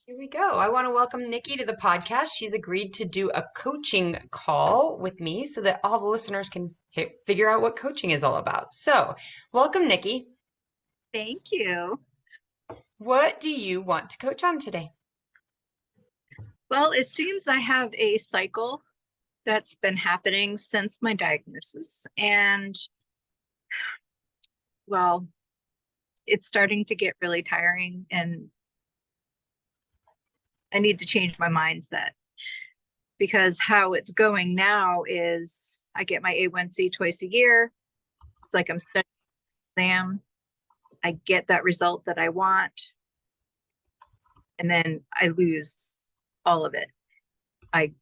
Here we go. I want to welcome Nikki to the podcast. She's agreed to do a coaching call with me so that all the listeners can figure out what coaching is all about. So, welcome, Nikki. Thank you. What do you want to coach on today? Well, it seems I have a cycle that's been happening since my diagnosis. And well, it's starting to get really tiring, and I need to change my mindset because how it's going now is I get my A1C twice a year. It's like I'm studying an exam. I get that result that I want, and then I lose all of it. I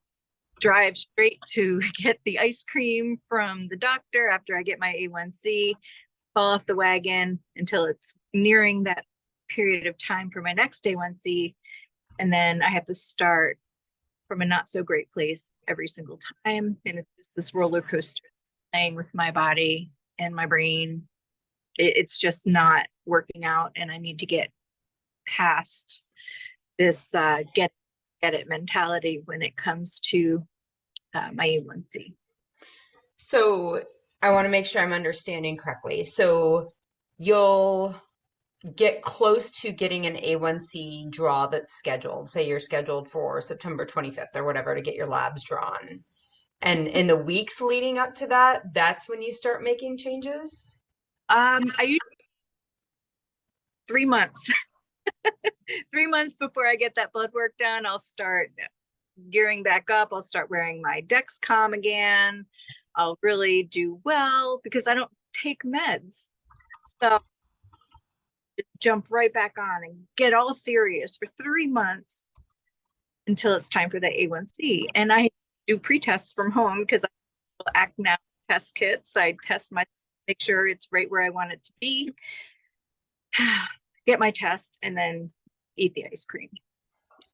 drive straight to get the ice cream from the doctor after I get my A1C, fall off the wagon until it's nearing that period of time for my next A1C. And then I have to start from a not so great place every single time. And it's just this roller coaster playing with my body and my brain. It's just not working out. And I need to get past this get it mentality when it comes to my A1C. So, I want to make sure I'm understanding correctly. So, you'll get close to getting an A1C draw that's scheduled. Say you're scheduled for September 25th or whatever to get your labs drawn. And in the weeks leading up to that, that's when you start making changes? I use 3 months. 3 months before I get that blood work done, I'll start gearing back up. I'll start wearing my Dexcom again. I'll really do well because I don't take meds. So jump right back on and get all serious for 3 months until it's time for the A1C. And I do pre-tests from home because I act now test kits. I test make sure it's right where I want it to be, get my test, and then eat the ice cream.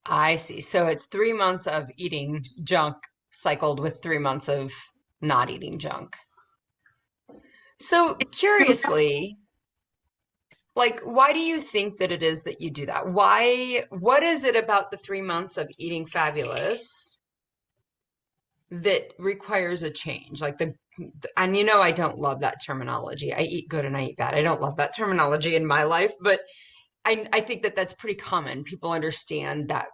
I see. So it's 3 months of eating junk cycled with 3 months of not eating junk. So curiously, like, why do you think that it is that you do that? What is it about the 3 months of eating fabulous that requires a change? And I don't love that terminology. I eat good and I eat bad. I don't love that terminology in my life, but I think that that's pretty common. People understand that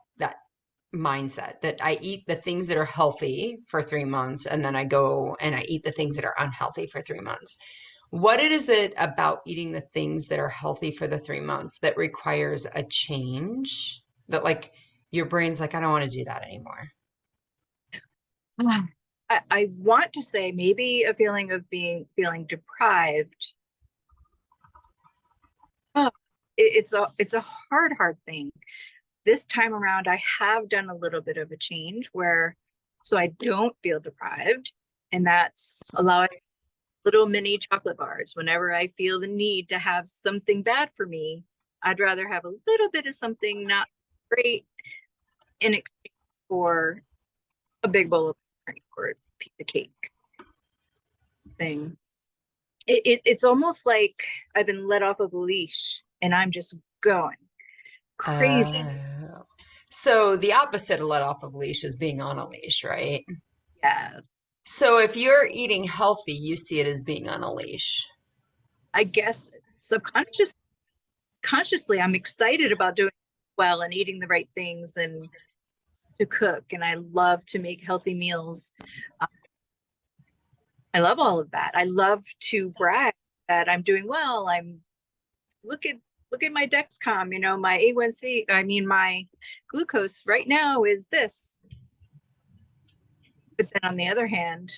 mindset that I eat the things that are healthy for 3 months and then I go and I eat the things that are unhealthy for 3 months. What it is it about eating the things that are healthy for the 3 months that requires a change that like your brain's like, I don't want to do that anymore. I want to say maybe a feeling of feeling deprived. Oh, it's a hard thing. This time around, I have done a little bit of a change where so I don't feel deprived, and that's allowing little mini chocolate bars whenever I feel the need to have something bad for me. I'd rather have a little bit of something not great in exchange for a big bowl of ice cream or a piece of cake thing. It's almost like I've been let off of a leash and I'm just going crazy. Uh, so the opposite of let off of leash is being on a leash, right? Yes. So if you're eating healthy, you see it as being on a leash. I guess consciously, I'm excited about doing well and eating the right things and to cook. And I love to make healthy meals. I love all of that. I love to brag that I'm doing well. I'm look at look at my Dexcom, my A1C, I mean my glucose right now is this. But then on the other hand,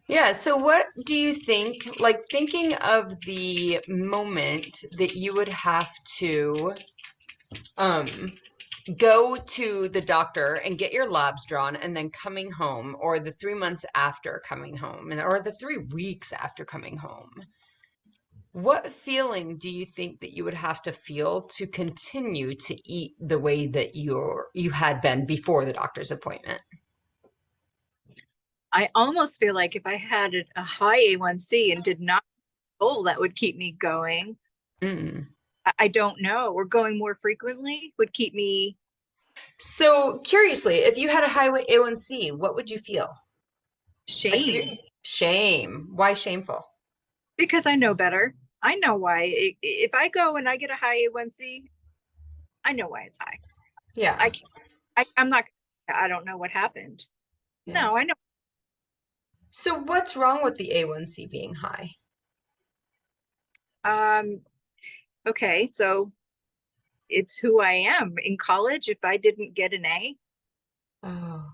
Yeah, so what do you think, like thinking of the moment that you would have to um go to the doctor and get your labs drawn and then coming home, or the 3 months after coming home, or the 3 weeks after coming home, what feeling do you think that you would have to feel to continue to eat the way that you had been before the doctor's appointment? I almost feel like if I had a high A1C and did not goal that would keep me going. Mm. I don't know. Or going more frequently would keep me So curiously, if you had a high A1C, what would you feel? Like you, shame shame. Why shameful? because I know better. I know why. If I go and I get a high A1C, I know why it's high. Yeah. I can't, I'm not, I don't know what happened. Yeah. No, I know. So what's wrong with the A1C being high? Um, okay, so it's who I am. In college, if I didn't get an A, Oh,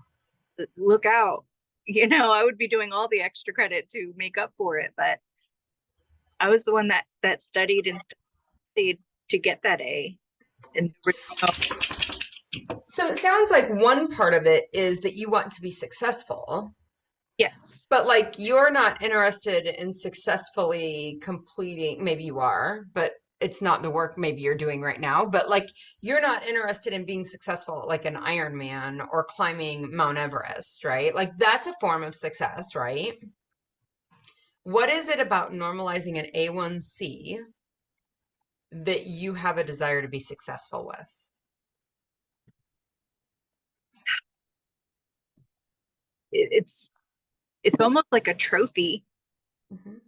look out. I would be doing all the extra credit to make up for it, but I was the one that studied and studied to get that A. And so it sounds like one part of it is that you want to be successful, yes, but like you're not interested in successfully completing, maybe you are, but it's not the work maybe you're doing right now, but like you're not interested in being successful like an Ironman or climbing Mount Everest, right? Like that's a form of success, right? What is it about normalizing an A1C that you have a desire to be successful with? it's almost like a trophy. Mhm.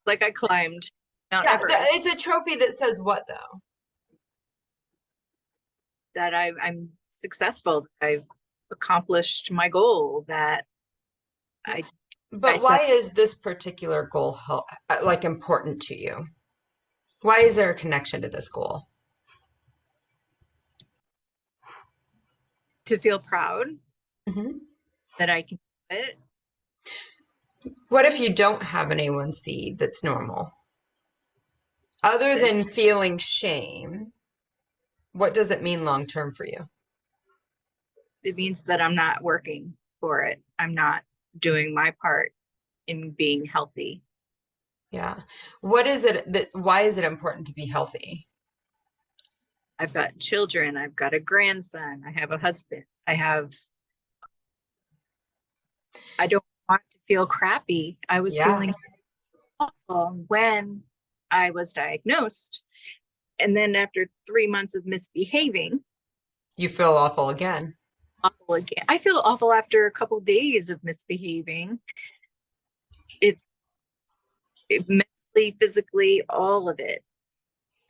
Like I climbed Mount Yeah, Everest, it's a trophy that says what though? that I'm successful, that I've accomplished my goal, that I I But why set is this particular goal like important to you? Why is there a connection to this goal? to feel proud Mhm. that I can do it. What if you don't have an A1C that's normal? Other Then than feeling shame, what does it mean long term for you? it means that I'm not working for it. I'm not doing my part in being healthy. Yeah. What is it that, why is it important to be healthy? I've got children, I've got a grandson, I have a husband, I don't want to feel crappy. I was Yeah. feeling awful when I was diagnosed. And then after 3 months of misbehaving, You feel awful again. awful again. I feel awful after a couple of days of misbehaving. It's mentally, physically, all of it.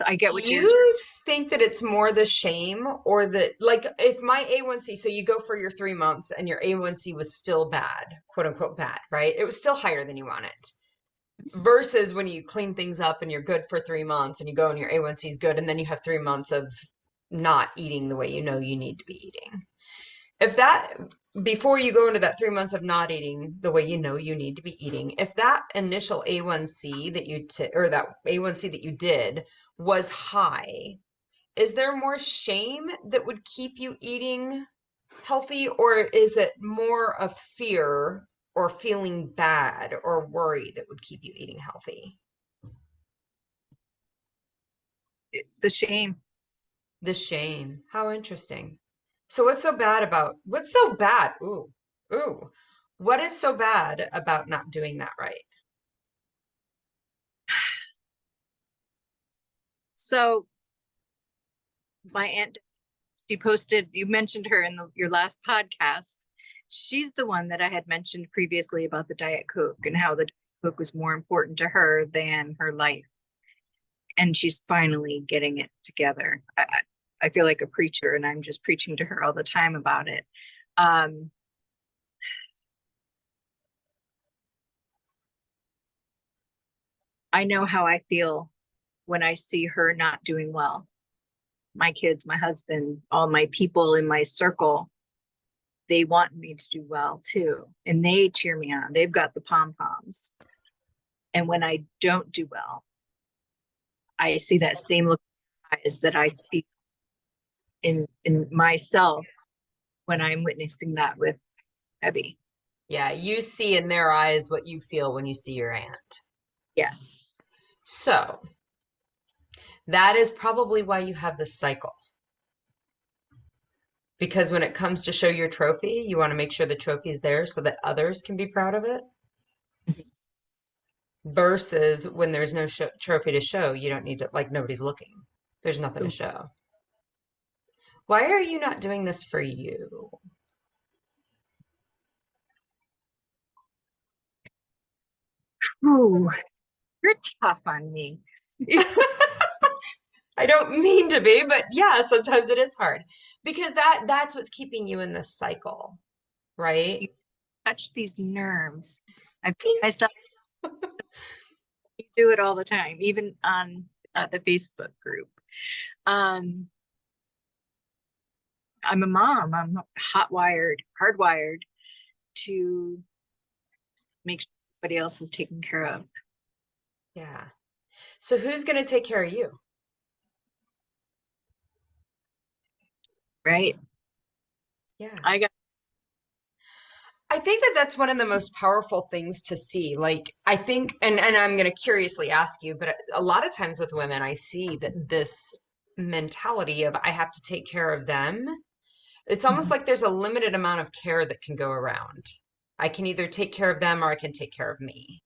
I get Do what you're you think that it's more the shame or that, like, if my A1C, so you go for your 3 months and your A1C was still bad, quote unquote bad, right? It was still higher than you want it. Versus when you clean things up and you're good for 3 months and you go and your A1C is good and then you have 3 months of not eating the way you know you need to be eating. If that, before you go into that 3 months of not eating the way you know you need to be eating, if that initial A1C that you or that A1C that you did was high, is there more shame that would keep you eating healthy, or is it more of fear or feeling bad or worry that would keep you eating healthy? the shame. The shame. How interesting. So what's so bad? Ooh. What is so bad about not doing that right? So my aunt, she posted, you mentioned her in your last podcast. She's the one that I had mentioned previously about the Diet Coke and how the Diet Coke was more important to her than her life. And she's finally getting it together. I feel like a preacher and I'm just preaching to her all the time about it. Um, I know how I feel when I see her not doing well. My kids, my husband, all my people in my circle, they want me to do well too. And they cheer me on. They've got the pom poms. And when I don't do well, I see that same look in eyes that I feel in myself when I'm witnessing that with Abby. Yeah, you see in their eyes what you feel when you see your aunt. Yes. So that is probably why you have this cycle. Because when it comes to show your trophy, you want to make sure the trophy is there so that others can be proud of it. Versus when there's no trophy to show, you don't need to, like nobody's looking. There's nothing to So, show. Why are you not doing this for you? ooh, you're tough on me. I don't mean to be, but yeah, sometimes it is hard because that's what's keeping you in this cycle, right? You touch these nerves. I Bing. myself do it all the time, even on the Facebook group. Um, I'm a mom. I'm hot wired, hardwired to make sure everybody else is taken care of. Yeah. So who's going to take care of you? Right? Yeah. I got. I think that that's one of the most powerful things to see. Like, I think, and I'm going to curiously ask you, but a lot of times with women, I see that this mentality of I have to take care of them. It's almost Mhm. like there's a limited amount of care that can go around. I can either take care of them or I can take care of me.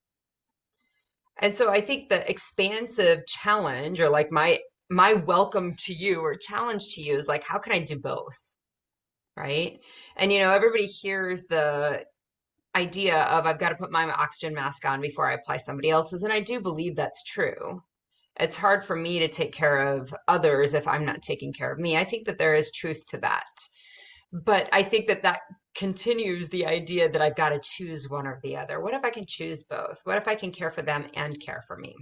And so I think the expansive challenge or like my welcome to you or challenge to you is like, how can I do both? Right? And everybody hears the idea of I've got to put my oxygen mask on before I apply somebody else's. And I do believe that's true. It's hard for me to take care of others if I'm not taking care of me. I think that there is truth to that. But I think that that continues the idea that I've got to choose one or the other. What if I can choose both? What if I can care for them and care for me?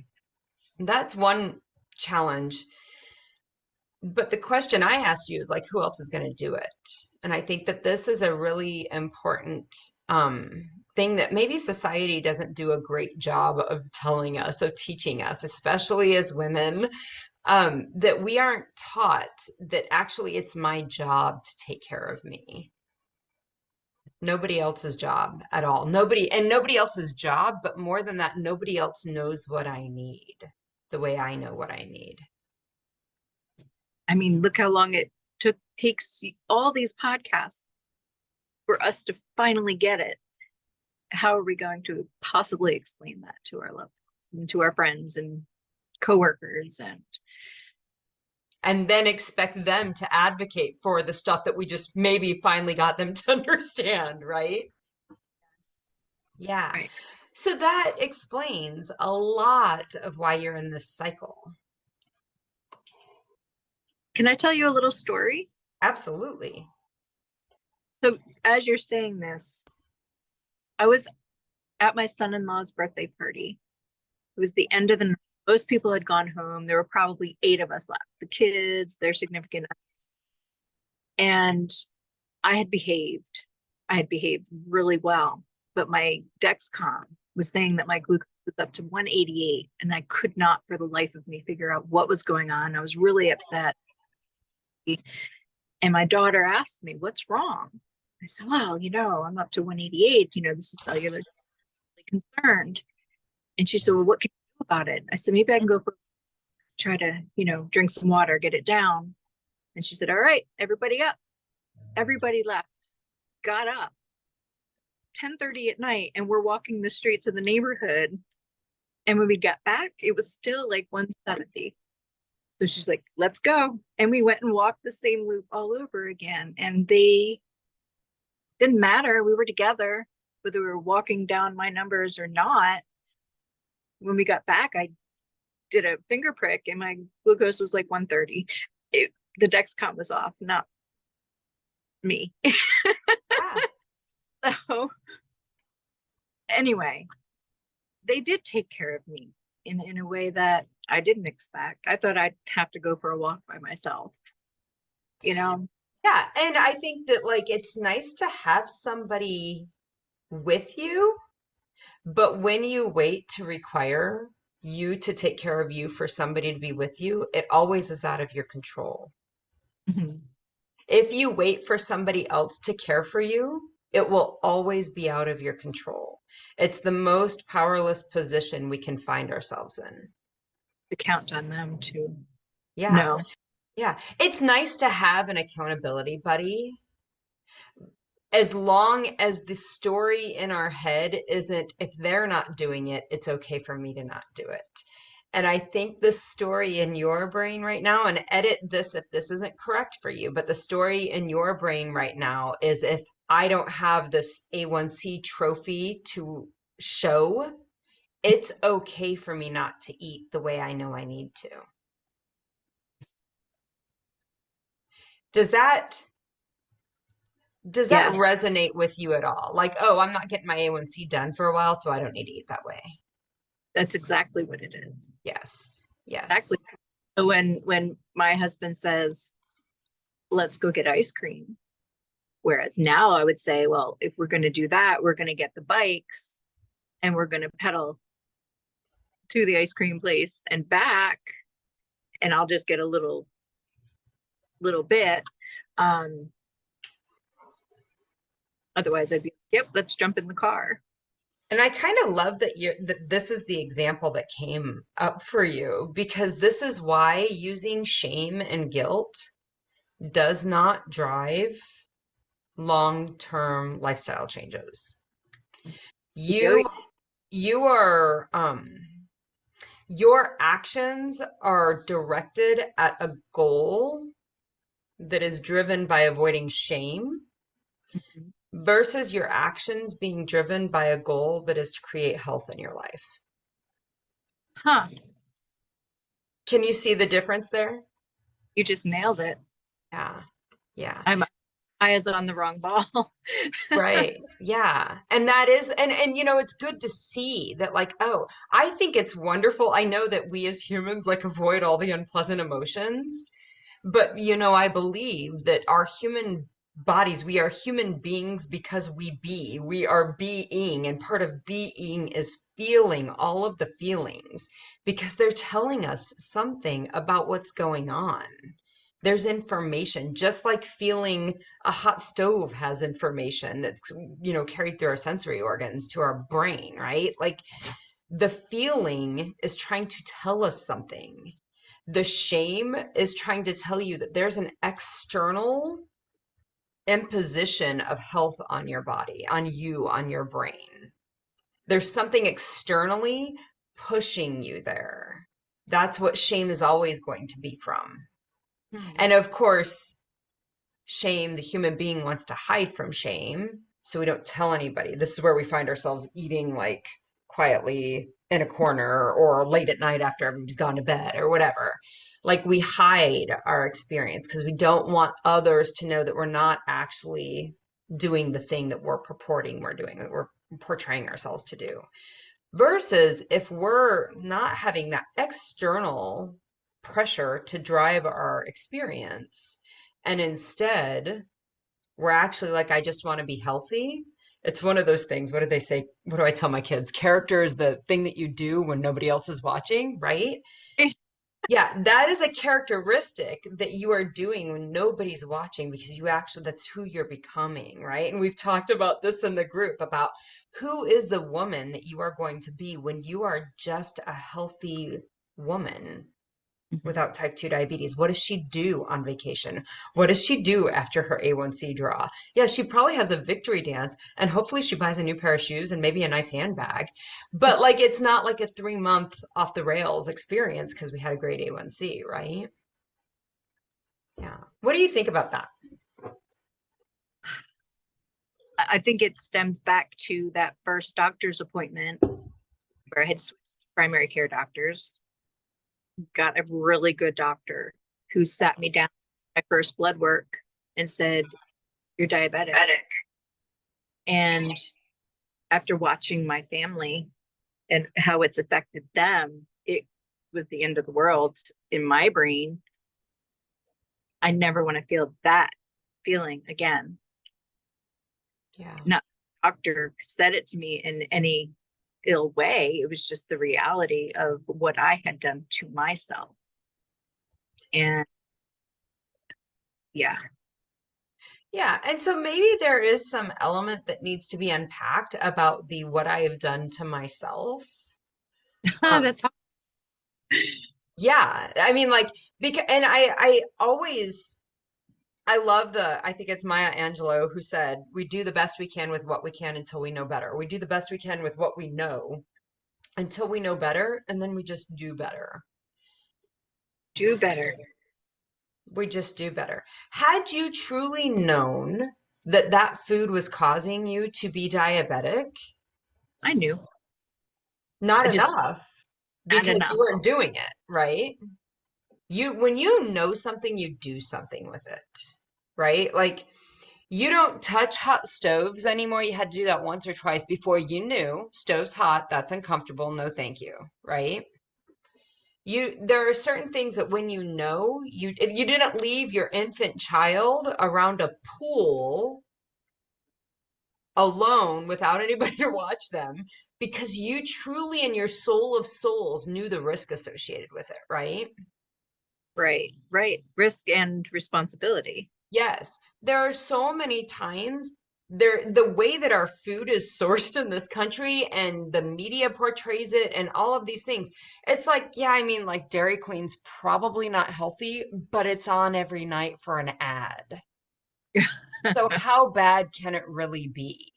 That's one challenge. But the question I asked you is like, who else is going to do it? And I think that this is a really important thing that maybe society doesn't do a great job of telling us, of teaching us, especially as women, that we aren't taught that actually it's my job to take care of me. Nobody else's job at all. Nobody else's job, but more than that, nobody else knows what I need the way I know what I need. I mean, look how long it takes all these podcasts for us to finally get it. How are we going to possibly explain that to our loved and to our friends and coworkers? And then expect them to advocate for the stuff that we just maybe finally got them to understand, right? Yeah. Right. So that explains a lot of why you're in this cycle. Can I tell you a little story? Absolutely. So as you're saying this, I was at my son-in-law's birthday party. It was the end of the night. Most people had gone home. There were probably 8 of us left, the kids, their significant, and I had behaved. I had behaved really well, but my Dexcom was saying that my glucose was up to 188, and I could not for the life of me figure out what was going on. I was really upset. And my daughter asked me, "What's wrong?" I said, "Well, I'm up to 188. This is cellular concerned." And she said, "Well, what can you do about it?" I said, "Maybe I can go try to, drink some water, get it down." And she said, "All right, everybody up." Everybody left, got up 10:30 at night, and we're walking the streets of the neighborhood. And when we got back, it was still like 170. So she's like, "Let's go." And we went and walked the same loop all over again. And they didn't matter. We were together, whether we were walking down my numbers or not. When we got back, I did a finger prick and my glucose was like 130. The Dexcom was off, not me. Yeah. So anyway, they did take care of me in a way that I didn't expect. I thought I'd have to go for a walk by myself, you know? Yeah. And I think that like it's nice to have somebody with you, but when you wait to require you to take care of you for somebody to be with you, it always is out of your control. Mhm. If you wait for somebody else to care for you, it will always be out of your control. It's the most powerless position we can find ourselves in. To count on them to Yeah. know. Yeah. It's nice to have an accountability buddy as long as the story in our head isn't if they're not doing it, it's okay for me to not do it. And I think the story in your brain right now, and edit this if this isn't correct for you, but the story in your brain right now is if I don't have this A1C trophy to show, it's okay for me not to eat the way I know I need to. Does that does that Yeah, resonate with you at all? Like, oh, I'm not getting my A1C done for a while, so I don't need to eat that way. that's exactly what it is. Yes. Exactly. Yes. So when my husband says, let's go get ice cream, whereas now I would say, well, if we're going to do that, we're going to get the bikes and we're going to pedal to the ice cream place and back, and I'll just get a little bit. Um, Otherwise I'd be, yep, let's jump in the car. And I kind of love that this is the example that came up for you because this is why using shame and guilt does not drive long-term lifestyle changes. Yo, You you are your actions are directed at a goal that is driven by avoiding shame versus your actions being driven by a goal that is to create health in your life. huh, Can you see the difference there? you just nailed it. Yeah. Yeah. I'm I was on the wrong ball. Right. Yeah. And that is and it's good to see that like, oh, I think it's wonderful. I know that we as humans like avoid all the unpleasant emotions, but I believe that our human bodies, we are human beings because we are being, and part of being is feeling all of the feelings because they're telling us something about what's going on. There's information, just like feeling a hot stove has information that's, carried through our sensory organs to our brain, right? Like the feeling is trying to tell us something. The shame is trying to tell you that there's an external imposition of health on your body, on you, on your brain. There's something externally pushing you there. That's what shame is always going to be from. Hmm. And of course, shame, the human being wants to hide from shame, so we don't tell anybody. This is where we find ourselves eating like quietly in a corner or late at night after everybody's gone to bed or whatever. Like we hide our experience because we don't want others to know that we're not actually doing the thing that we're purporting we're doing, that we're portraying ourselves to do. Versus if we're not having that external pressure to drive our experience, and instead we're actually like, I just want to be healthy. It's one of those things. What do they say? What do I tell my kids? Character is the thing that you do when nobody else is watching, right? Yeah, that is a characteristic that you are doing when nobody's watching because that's who you're becoming, right? And we've talked about this in the group about who is the woman that you are going to be when you are just a healthy woman Mhm. without type 2 diabetes. What does she do on vacation? What does she do after her A1C draw? Yeah, she probably has a victory dance and hopefully she buys a new pair of shoes and maybe a nice handbag. But like it's not like a 3 month off the rails experience because we had a great A1C, right? Yeah. What do you think about that? I think it stems back to that first doctor's appointment where I had switched primary care doctors, got a really good doctor who sat me down at my first blood work and said, you're diabetic. And after watching my family and how it's affected them, it was the end of the world in my brain. I never want to feel that feeling again. Yeah. Not the doctor said it to me in any ill way. It was just the reality of what I had done to myself. And yeah, Yeah. And so maybe there is some element that needs to be unpacked about the what I have done to myself. Um, that's how. yeah. I mean, like, because, and I always, I love I think it's Maya Angelou who said, we do the best we can with what we can until we know better. We do the best we can with what we know until we know better, and then we just do better. Do better. We just do better. Had you truly known that that food was causing you to be diabetic, I knew. not I just enough not because you enough. weren't doing it, right? When you know something, you do something with it, right? Like you don't touch hot stoves anymore. You had to do that once or twice before you knew stove's hot, that's uncomfortable, no thank you, right? There are certain things that when you know, you didn't leave your infant child around a pool alone without anybody to watch them because you truly in your soul of souls knew the risk associated with it, right? Right, right. Risk and responsibility. Yes, there are so many times the way that our food is sourced in this country and the media portrays it and all of these things. It's like, yeah, I mean, like Dairy Queen's probably not healthy, but it's on every night for an ad. So how bad can it really be?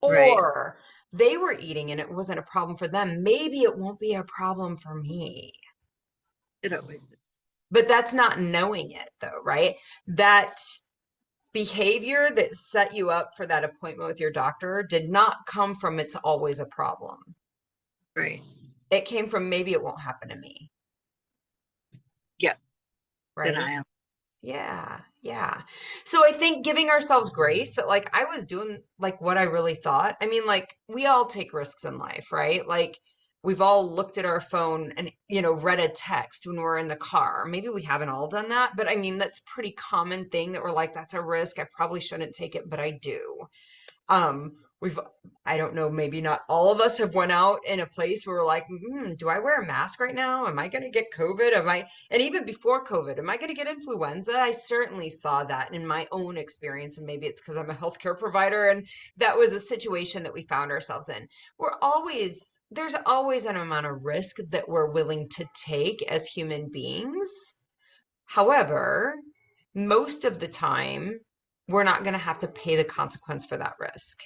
Right. Or they were eating and it wasn't a problem for them. Maybe it won't be a problem for me. It always is. But that's not knowing it though, right? That behavior that set you up for that appointment with your doctor did not come from it's always a problem. Right. It came from maybe it won't happen to me, Yep. right? Denial. Yeah, yeah. So I think giving ourselves grace that like I was doing like what I really thought. I mean, like we all take risks in life, right? Like we've all looked at our phone and read a text when we're in the car. Maybe we haven't all done that, but I mean that's a pretty common thing that we're like, that's a risk. I probably shouldn't take it, but I do. We've, I don't know, maybe not all of us have went out in a place where we're like, do I wear a mask right now? Am I going to get COVID? And even before COVID, am I going to get influenza? I certainly saw that in my own experience. And maybe it's because I'm a healthcare provider and that was a situation that we found ourselves in. There's always an amount of risk that we're willing to take as human beings. However, most of the time, we're not going to have to pay the consequence for that risk.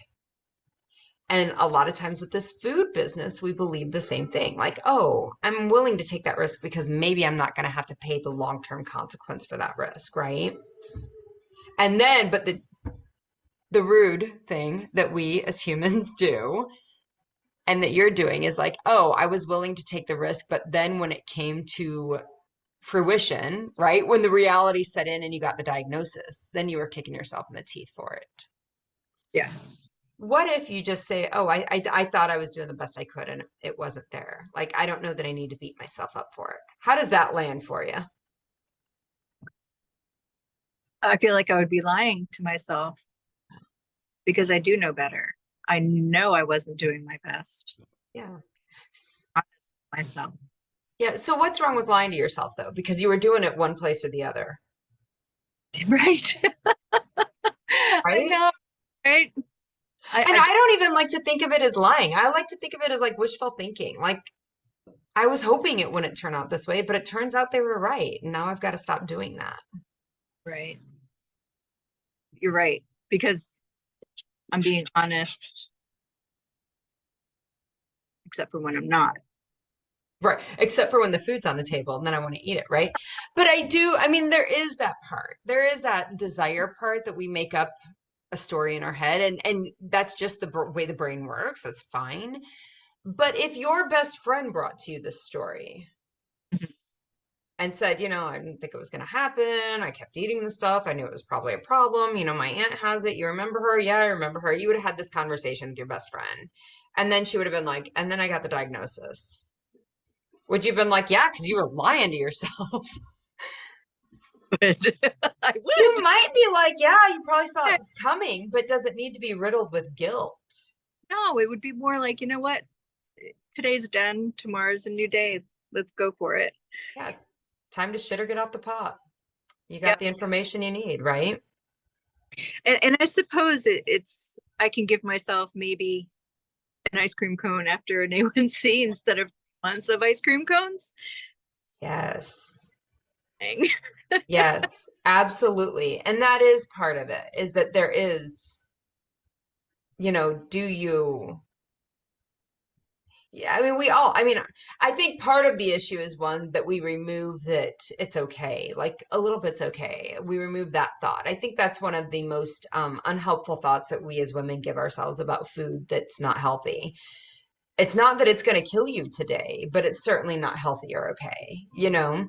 And a lot of times with this food business, we believe the same thing. Like, oh, I'm willing to take that risk because maybe I'm not going to have to pay the long-term consequence for that risk, right? And then, but the rude thing that we as humans do and that you're doing is like, oh, I was willing to take the risk, but then when it came to fruition, right? When the reality set in and you got the diagnosis, then you were kicking yourself in the teeth for it. Yeah. What if you just say, oh, I thought I was doing the best I could and it wasn't there? Like, I don't know that I need to beat myself up for it. How does that land for you? I feel like I would be lying to myself because I do know better. I know I wasn't doing my best. Yeah. Myself. Yeah. So what's wrong with lying to yourself though? Because you were doing it one place or the other, Right. I right? know. Right. And I I don't even like to think of it as lying. I like to think of it as like wishful thinking. Like I was hoping it wouldn't turn out this way, but it turns out they were right. And now I've got to stop doing that. right. You're right. Because I'm being honest, except for when I'm not. Right. Except for when the food's on the table and then I want to eat it, right? But I mean, there is that part. There is that desire part that we make up a story in our head and that's just the way the brain works. That's fine. But if your best friend brought to you this story and said, I didn't think it was going to happen. I kept eating the stuff. I knew it was probably a problem. My aunt has it. You remember her? Yeah, I remember her. You would have had this conversation with your best friend. And then she would have been like, and then I got the diagnosis. Would you have been like, yeah, because you were lying to yourself? I You would. might be like, yeah, you probably saw it was coming, but does it need to be riddled with guilt? No, it would be more like, you know what? Today's done. Tomorrow's a new day. Let's go for it. Yeah, it's time to shit or get out the pot. You got Yep. the information you need, right? And I suppose it's I can give myself maybe an ice cream cone after an A1C instead of months of ice cream cones. Yes. Dang. Yes, absolutely. And that is part of it, is that there is, do you Yeah, I think part of the issue is one that we remove that it's okay, like a little bit's okay. We remove that thought. I think that's one of the most unhelpful thoughts that we as women give ourselves about food that's not healthy. It's not that it's going to kill you today, but it's certainly not healthy or okay, you know?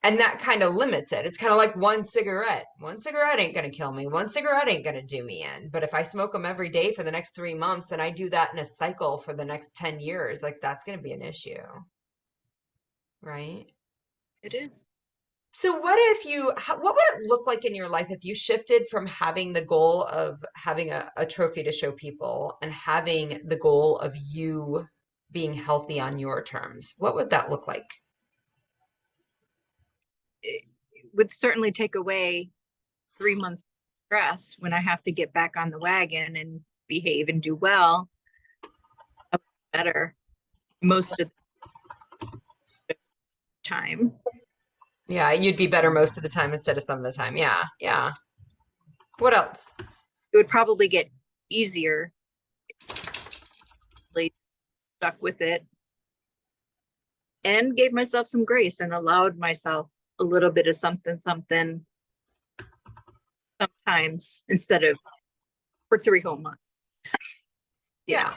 And that kind of limits it. It's kind of like one cigarette. One cigarette ain't going to kill me. One cigarette ain't going to do me in. But if I smoke them every day for the next 3 months and I do that in a cycle for the next 10 years, like that's going to be an issue, right? It is. So what would it look like in your life if you shifted from having the goal of having a trophy to show people and having the goal of you being healthy on your terms? What would that look like? It would certainly take away 3 months of stress when I have to get back on the wagon and behave and do well. Better most of the time. Yeah, you'd be better most of the time instead of some of the time. Yeah, yeah. What else? It would probably get easier. Like, stuck with it and gave myself some grace and allowed myself a little bit of something, something sometimes instead of for 3 whole months. Yeah.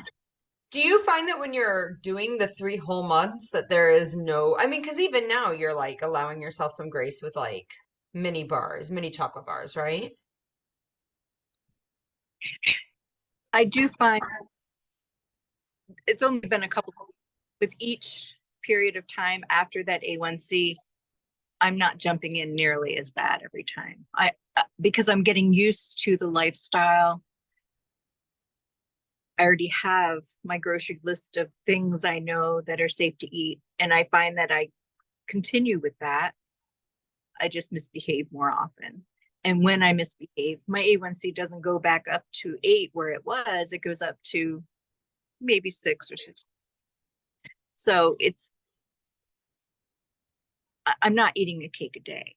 Do you find that when you're doing the 3 whole months that there is no, because even now you're like allowing yourself some grace with like mini bars, mini chocolate bars, right? I do find it's only been a couple with each period of time after that A1C, I'm not jumping in nearly as bad every time. Because I'm getting used to the lifestyle. I already have my grocery list of things I know that are safe to eat. And I find that I continue with that. I just misbehave more often. And when I misbehave, my A1C doesn't go back up to 8 where it was, it goes up to maybe 6 or 6. So I'm not eating a cake a day,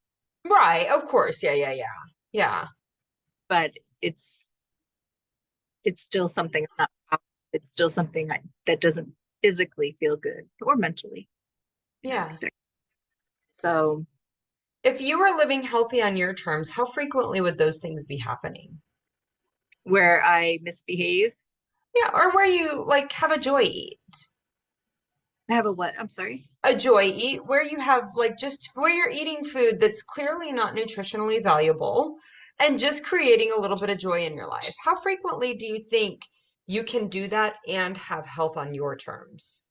Right, of course. Yeah, yeah, yeah. Yeah. but it's still something it's still something that doesn't physically feel good or mentally and Yeah. everything. So If you were living healthy on your terms, how frequently would those things be happening? where I misbehave, Yeah, or where you like have a joy eat. I have a what? I'm sorry. A joy eat where you have like just where you're eating food that's clearly not nutritionally valuable and just creating a little bit of joy in your life. How frequently do you think you can do that and have health on your terms?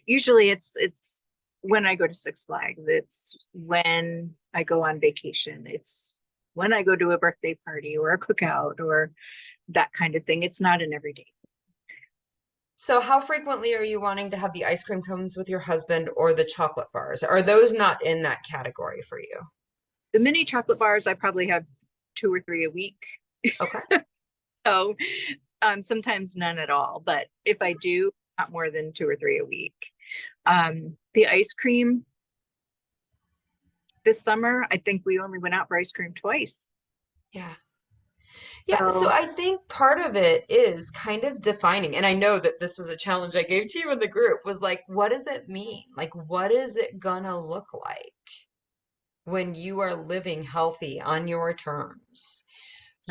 Usually it's when I go to Six Flags, it's when I go on vacation, it's when I go to a birthday party or a cookout or that kind of thing. It's not an everyday. So how frequently are you wanting to have the ice cream cones with your husband or the chocolate bars? Are those not in that category for you? The mini chocolate bars, I probably have 2 or 3 a week. Okay. So sometimes none at all. But if I do, not more than 2 or 3 a week. The ice cream this summer, I think we only went out for ice cream twice. Yeah. Yeah, so So I think part of it is kind of defining, and I know that this was a challenge I gave to you in the group, was like, what does it mean? Like, what is it gonna look like when you are living healthy on your terms?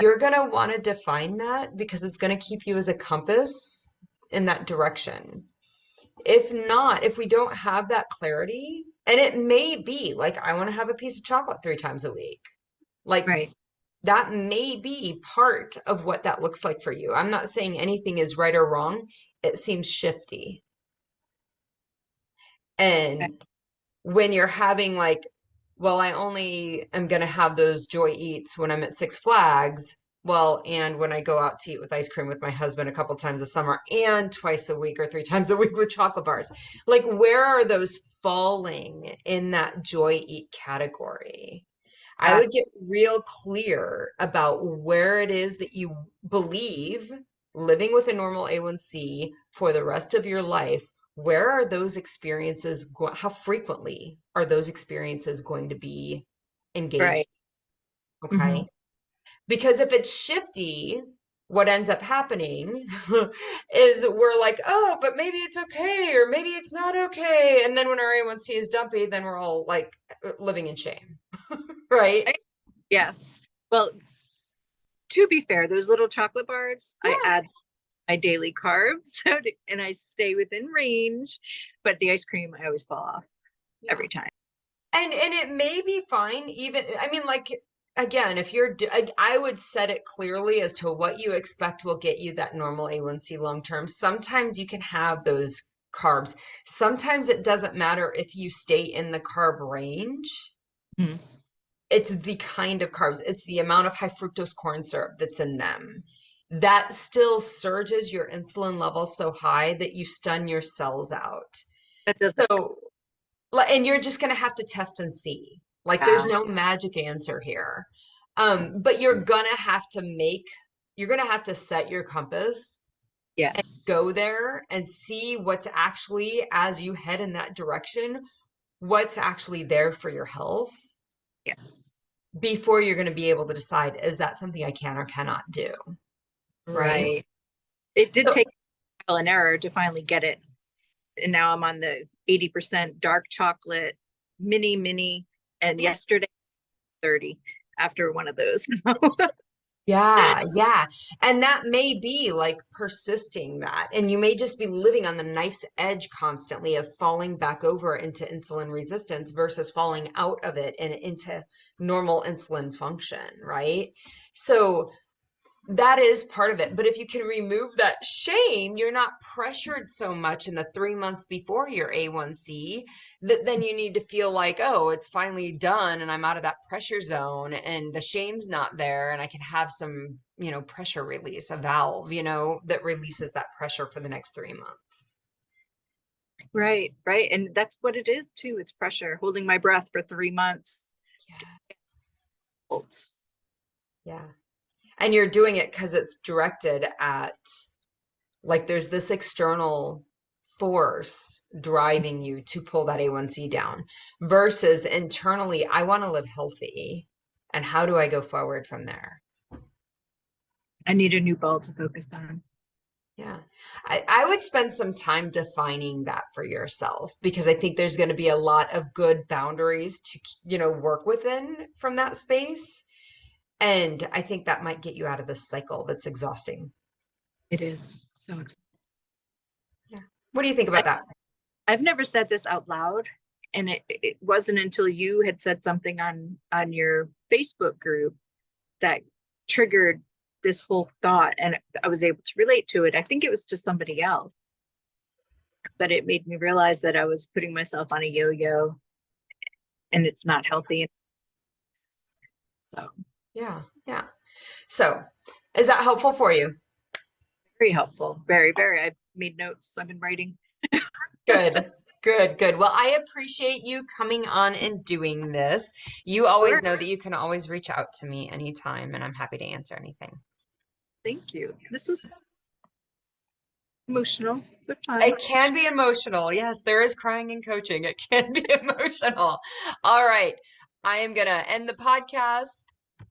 You're gonna want to define that because it's gonna keep you as a compass in that direction. If not, if we don't have that clarity, and it may be like, I want to have a piece of chocolate 3 times a week. Like, right. that may be part of what that looks like for you. I'm not saying anything is right or wrong. It seems shifty. Okay. And when you're having like, well, I only am going to have those joy eats when I'm at Six Flags. Well, and when I go out to eat with ice cream with my husband a couple times a summer and twice a week or 3 times a week with chocolate bars. Like, where are those falling in that joy eat category? I Got would get real clear about where it is that you believe living with a normal A1C for the rest of your life. Where are those experiences how frequently are those experiences going to be engaged? right. Okay. Hmm. Because if it's shifty, what ends up happening is we're like, oh, but maybe it's okay, or maybe it's not okay. And then when our A1C is dumpy, then we're all like living in shame, right? Yes. Well, to be fair, those little chocolate bars, I Yeah. add my daily carbs and I stay within range, but the ice cream, I always fall off Yeah. every time. And it may be fine, even, I mean, like, again, if you're, I would set it clearly as to what you expect will get you that normal A1C long term. Sometimes you can have those carbs. Sometimes it doesn't matter if you stay in the carb range. Mhm. It's the kind of carbs, it's the amount of high fructose corn syrup that's in them. That still surges your insulin level so high that you stun your cells out. That doesn't, So, and you're just going to have to test and see. Like, there's yeah. no magic answer here. But you're going to have to set your compass and Yes. go there and see what's actually, as you head in that direction, what's actually there for your health Yes. before you're going to be able to decide, is that something I can or cannot do? Right. Right. It did So, take trial and error to finally get it. And now I'm on the 80% dark chocolate mini, and yeah. yesterday 30 after one of those. Yeah, yeah. And that may be like persisting that. And you may just be living on the knife's edge constantly of falling back over into insulin resistance versus falling out of it and into normal insulin function, right? So that is part of it. But if you can remove that shame, you're not pressured so much in the 3 months before your A1C that then you need to feel like, oh, it's finally done and I'm out of that pressure zone and the shame's not there and I can have some, pressure release, a valve, that releases that pressure for the next 3 months. Right, right. And that's what it is too. It's pressure, holding my breath for 3 months. Yes. Holds. Yeah. And you're doing it because it's directed at, like, there's this external force driving you to pull that A1C down versus internally, I want to live healthy. And how do I go forward from there? I need a new ball to focus on. Yeah. I would spend some time defining that for yourself because I think there's going to be a lot of good boundaries to, work within from that space. And I think that might get you out of this cycle that's exhausting. It is so. Yeah. What do you think about that? I've never said this out loud, and it wasn't until you had said something on your Facebook group that triggered this whole thought, and I was able to relate to it. I think it was to somebody else, but it made me realize that I was putting myself on a yo-yo, and it's not healthy. So Yeah. Yeah. So, is that helpful for you? very helpful, very, very. I've made notes. I've been writing. Good, good, good. Well, I appreciate you coming on and doing this. You Sure. always know that you can always reach out to me anytime, and I'm happy to answer anything. Thank you. This was emotional, but fun. It can be emotional. Yes, there is crying and coaching. It can be emotional. All right. I am going to end the podcast